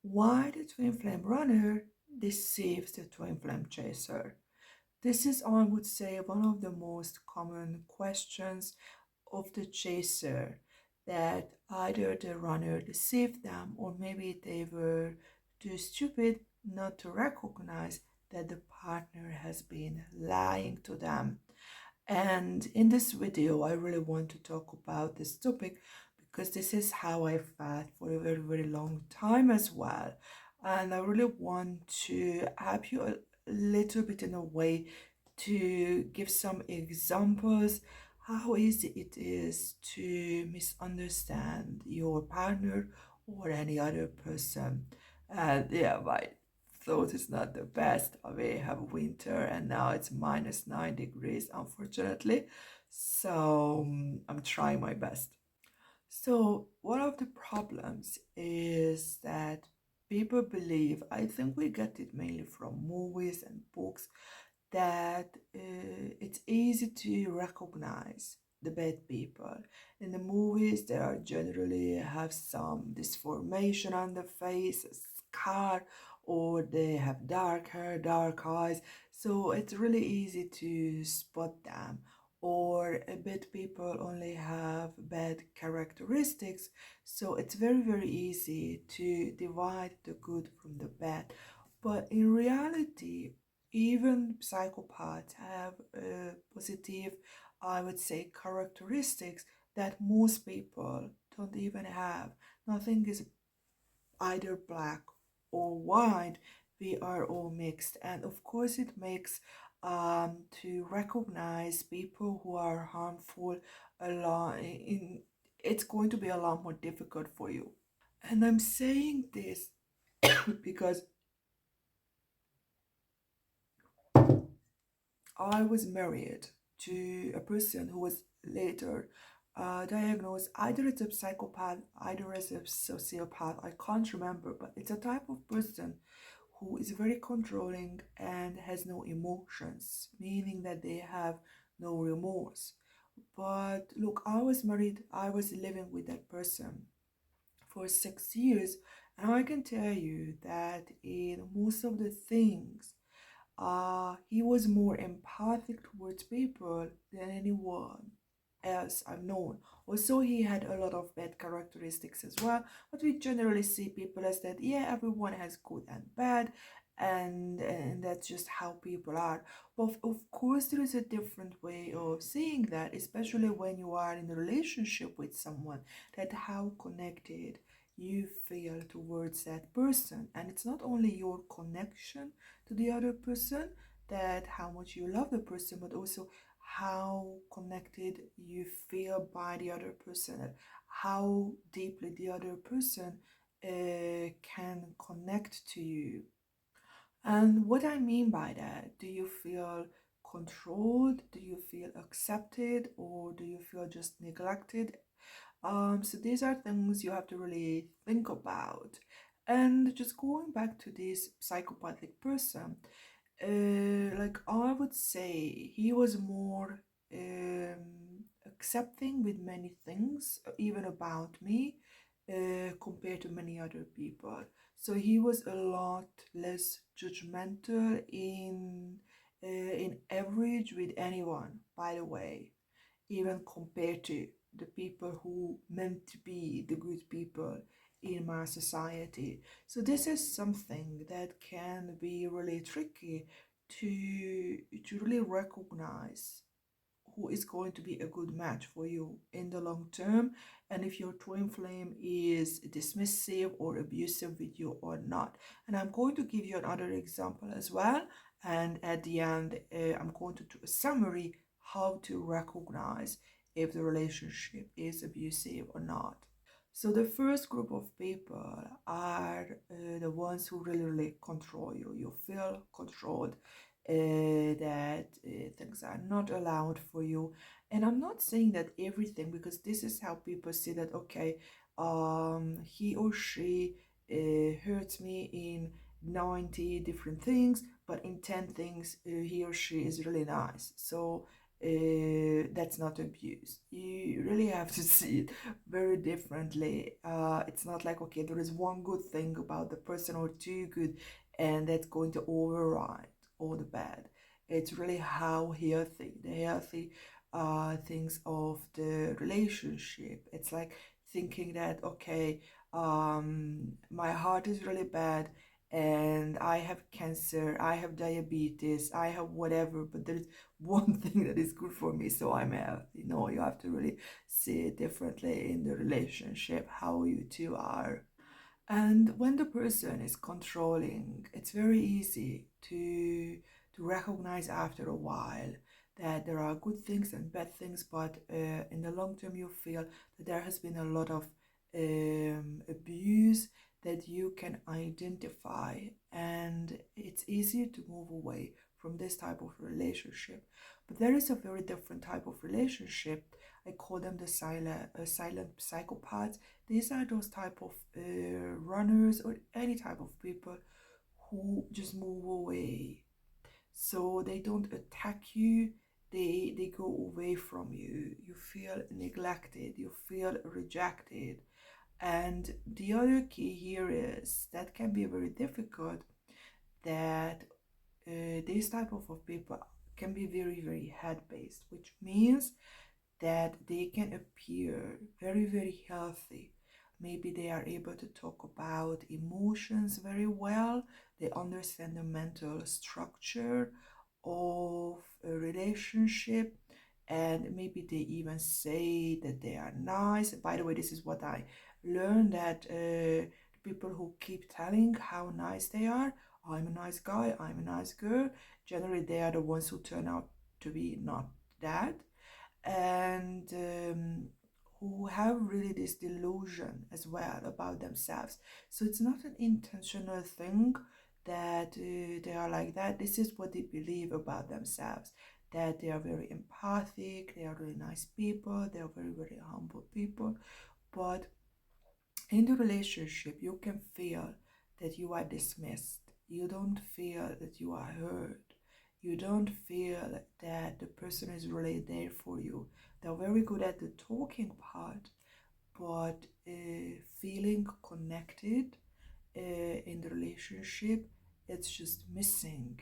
Why the twin flame runner deceives the twin flame chaser? This is, I would say, one of the most common questions of the chaser, that either the runner deceived them or maybe they were too stupid not to recognize that the partner has been lying to them. And in this video, I really want to talk about this topic because this is how I felt for a very, very long time as well. And I really want to help you a little bit in a way to give some examples how easy it is to misunderstand your partner or any other person. And yeah, my thought is not the best. We have winter and now it's -9 degrees, unfortunately. So I'm trying my best. So one of the problems is that people believe, I think we get it mainly from movies and books, that it's easy to recognize the bad people. In the movies, they are generally have some disformation on the face, a scar, or they have dark hair, dark eyes. So it's really easy to spot them. Or bad people only have bad characteristics. So it's very, very easy to divide the good from the bad. But in reality, even psychopaths have positive, I would say, characteristics that most people don't even have. Nothing is either black or white. We are all mixed, and of course, it makes to recognize people who are harmful a lot. It's going to be a lot more difficult for you. And I'm saying this because I was married to a person who was later diagnosed either as a psychopath, either as a sociopath. I can't remember, but it's a type of person who is very controlling and has no emotions, meaning that they have no remorse. But look, I was married, I was living with that person for 6 years, and I can tell you that in most of the things, he was more empathic towards people than anyone else I've known. Also, he had a lot of bad characteristics as well, but we generally see people as that, yeah, everyone has good and bad, and that's just how people are. But of course, there is a different way of seeing that, especially when you are in a relationship with someone, that how connected you feel towards that person. And it's not only your connection to the other person, that how much you love the person, but also how connected you feel by the other person, and how deeply the other person can connect to you. And what I mean by that, do you feel controlled? Do you feel accepted? Or do you feel just neglected? So these are things you have to really think about. And just going back to this psychopathic person, like I would say he was more accepting with many things, even about me, compared to many other people. So he was a lot less judgmental in average with anyone, by the way, even compared to the people who meant to be the good people in my society. So this is something that can be really tricky to really recognize who is going to be a good match for you in the long term, and if your twin flame is dismissive or abusive with you or not. And I'm going to give you another example as well, and at the end I'm going to do a summary how to recognize if the relationship is abusive or not. So the first group of people are the ones who really, really control you. You feel controlled, that things are not allowed for you. And I'm not saying that everything, because this is how people see that, okay, he or she hurts me in 90 different things, but in 10 things, he or she is really nice. So that's not abuse. You really have to see it very differently. It's not like, okay, there is one good thing about the person or two good, and that's going to override all the bad. It's really how healthy, the healthy things of the relationship. It's like thinking that, okay, my heart is really bad and I have cancer, I have diabetes, I have whatever, but there's one thing that is good for me, so I'm healthy. No, you have to really see it differently in the relationship, how you two are. And when the person is controlling, it's very easy to recognize after a while that there are good things and bad things, but in the long term, you feel that there has been a lot of abuse that you can identify, and it's easier to move away from this type of relationship. But there is a very different type of relationship. I call them the silent psychopaths. These are those type of runners or any type of people who just move away. So they don't attack you, they go away from you. You feel neglected, you feel rejected. And the other key here is that can be very difficult, that this type of people can be very, very head based, which means that they can appear very, very healthy. Maybe they are able to talk about emotions very well. They understand the mental structure of a relationship, and maybe they even say that they are nice. By the way, this is what I learned, that people who keep telling how nice they are, I'm a nice guy, I'm a nice girl, generally they are the ones who turn out to be not that, and who have really this delusion as well about themselves. So it's not an intentional thing that they are like that. This is what they believe about themselves, that they are very empathic, they are really nice people, they are very, very humble people. But in the relationship, you can feel that you are dismissed. You don't feel that you are heard. You don't feel that the person is really there for you. They're very good at the talking part, but feeling connected in the relationship, it's just missing.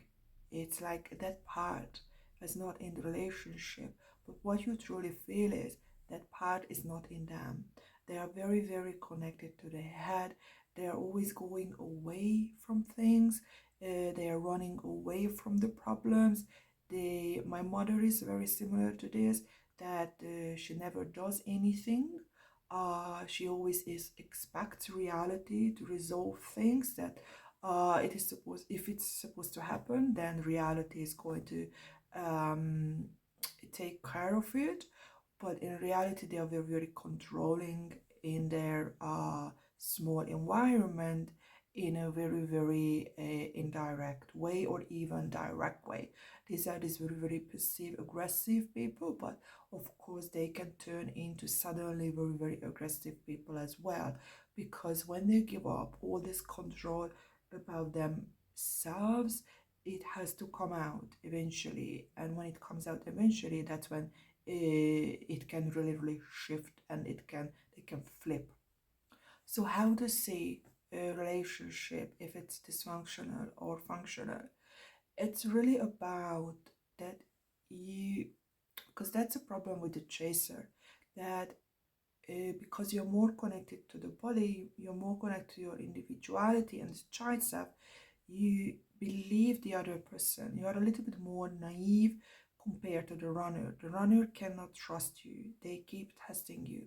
It's like that part is not in the relationship, but what you truly feel is that part is not in them. They are very, very connected to the head. They are always going away from things. They are running away from the problems. My mother is very similar to this, that she never does anything. She always expects reality to resolve things, that it is supposed, if it's supposed to happen, then reality is going to um, take care of it. But in reality, they are very, very controlling in their small environment, in a very, very indirect way, or even direct way. These are these very, very passive aggressive people, but of course they can turn into suddenly very, very aggressive people as well, because when they give up all this control about themselves, it has to come out eventually. And when it comes out eventually, that's when it can really, really shift, and they can flip. So how to see a relationship, if it's dysfunctional or functional? It's really about that you, because that's a problem with the chaser, that because you're more connected to the body, you're more connected to your individuality and the child self, you believe the other person. You are a little bit more naive compared to the runner. The runner cannot trust you, they keep testing you.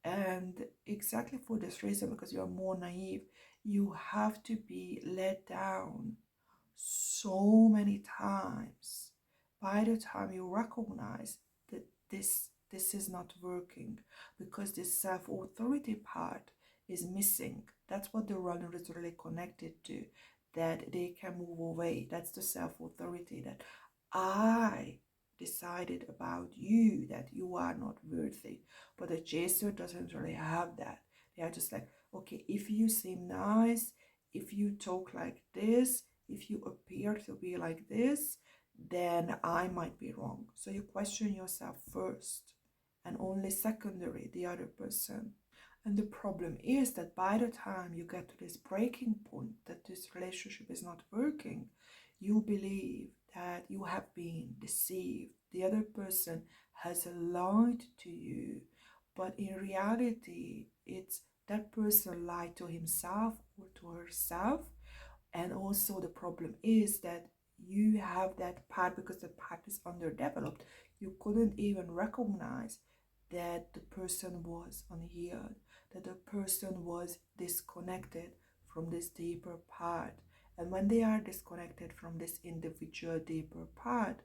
And exactly for this reason, because you are more naive, you have to be let down so many times by the time you recognize that this is not working, because this self-authority part is missing. That's what the runner is really connected to, that they can move away. That's the self-authority, that I decided about you that you are not worthy. But the chaser doesn't really have that. They are just like, okay, if you seem nice, if you talk like this, if you appear to be like this, then I might be wrong. So you question yourself first and only secondary the other person. And the problem is that by the time you get to this breaking point, that this relationship is not working, you believe that you have been deceived. The other person has lied to you. But in reality, it's that person lied to himself or to herself. And also, the problem is that you have that part, because the part is underdeveloped. You couldn't even recognize that the person was unhealed, that the person was disconnected from this deeper part. And when they are disconnected from this individual deeper part,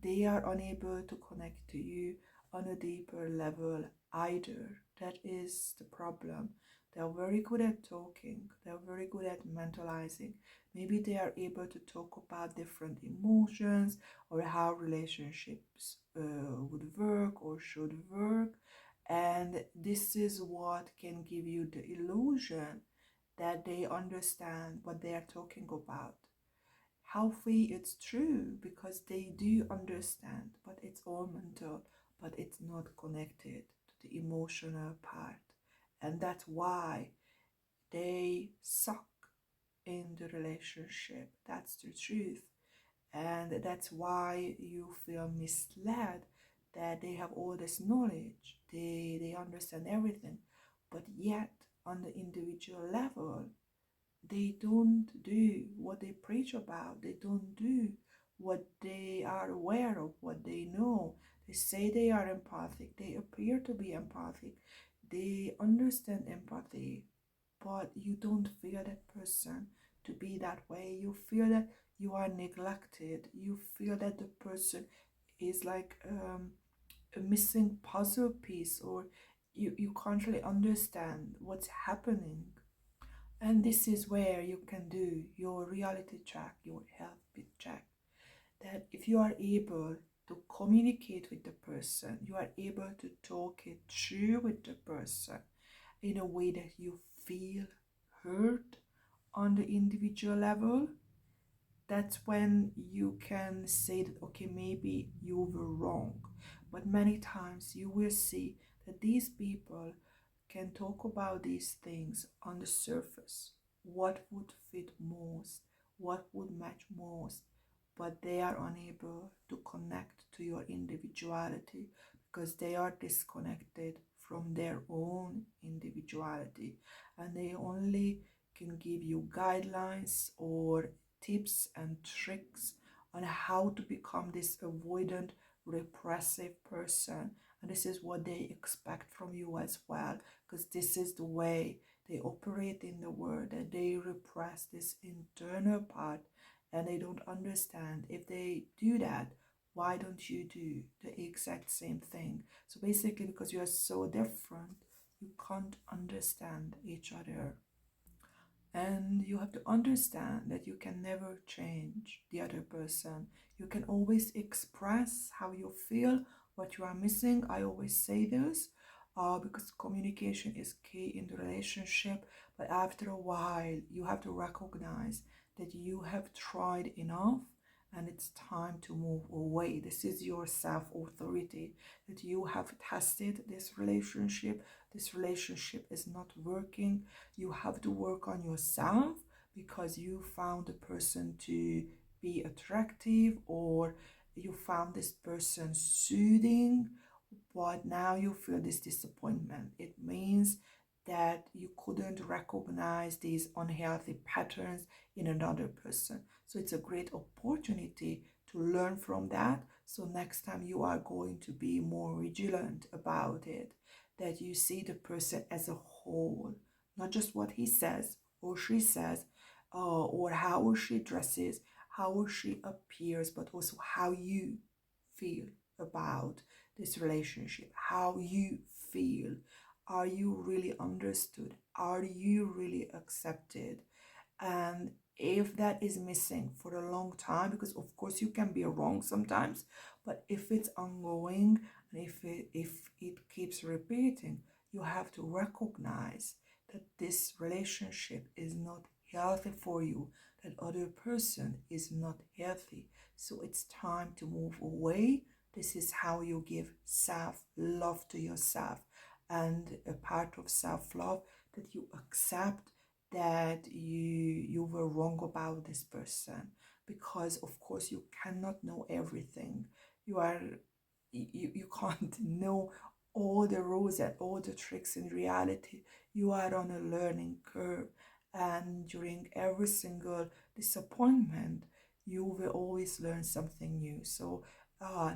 they are unable to connect to you on a deeper level either. That is the problem. They are very good at talking, they are very good at mentalizing. Maybe they are able to talk about different emotions or how relationships would work or should work. And this is what can give you the illusion that they understand what they are talking about. Healthy, it's true, because they do understand, but it's all mental, but it's not connected to the emotional part. And that's why they suck in the relationship. That's the truth. And that's why you feel misled, that they have all this knowledge, they understand everything, but yet on the individual level they don't do what they preach about. They don't do what they are aware of, what they know. They say they are empathic. They appear to be empathic. They understand empathy, but you don't feel that person to be that way. You feel that you are neglected. You feel that the person is like a missing puzzle piece, or you can't really understand what's happening. And this is where you can do your reality check, your health check. That if you are able to communicate with the person, you are able to talk it through with the person in a way that you feel heard on the individual level, that's when you can say that, okay, maybe you were wrong. But many times you will see that these people can talk about these things on the surface. What would fit most? What would match most? But they are unable to connect to your individuality because they are disconnected from their own individuality, and they only can give you guidelines or tips and tricks on how to become this avoidant, repressive person. And this is what they expect from you as well, because this is the way they operate in the world, that they repress this internal part and they don't understand. If they do that, why don't you do the exact same thing? So basically, because you are so different, you can't understand each other. And you have to understand that you can never change the other person. You can always express how you feel, what you are missing. I always say this because communication is key in the relationship. But after a while, you have to recognize that you have tried enough and it's time to move away. This is your self authority, that you have tested this relationship. This relationship is not working. You have to work on yourself because you found a person to be attractive, or you found this person soothing, but now you feel this disappointment. It means that you couldn't recognize these unhealthy patterns in another person. So it's a great opportunity to learn from that. So next time you are going to be more vigilant about it, that you see the person as a whole, not just what he says or she says, or how she dresses, how she appears, but also how you feel about this relationship, how you feel. Are you really understood? Are you really accepted? And if that is missing for a long time, because of course you can be wrong sometimes, but if it's ongoing and if it keeps repeating, you have to recognize that this relationship is not healthy for you, that other person is not healthy. So it's time to move away. This is how you give self-love to yourself. And a part of self-love, that you accept that you were wrong about this person, because of course you cannot know everything. You can't know all the rules and all the tricks. In reality, you are on a learning curve, and during every single disappointment you will always learn something new. So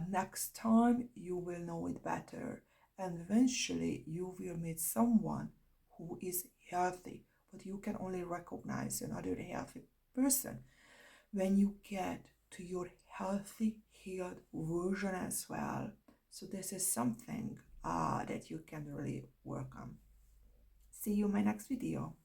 next time you will know it better, and eventually you will meet someone who is healthy. But you can only recognize another healthy person when you get to your healthy, healed version as well. So this is something that you can really work on. See you in my next video.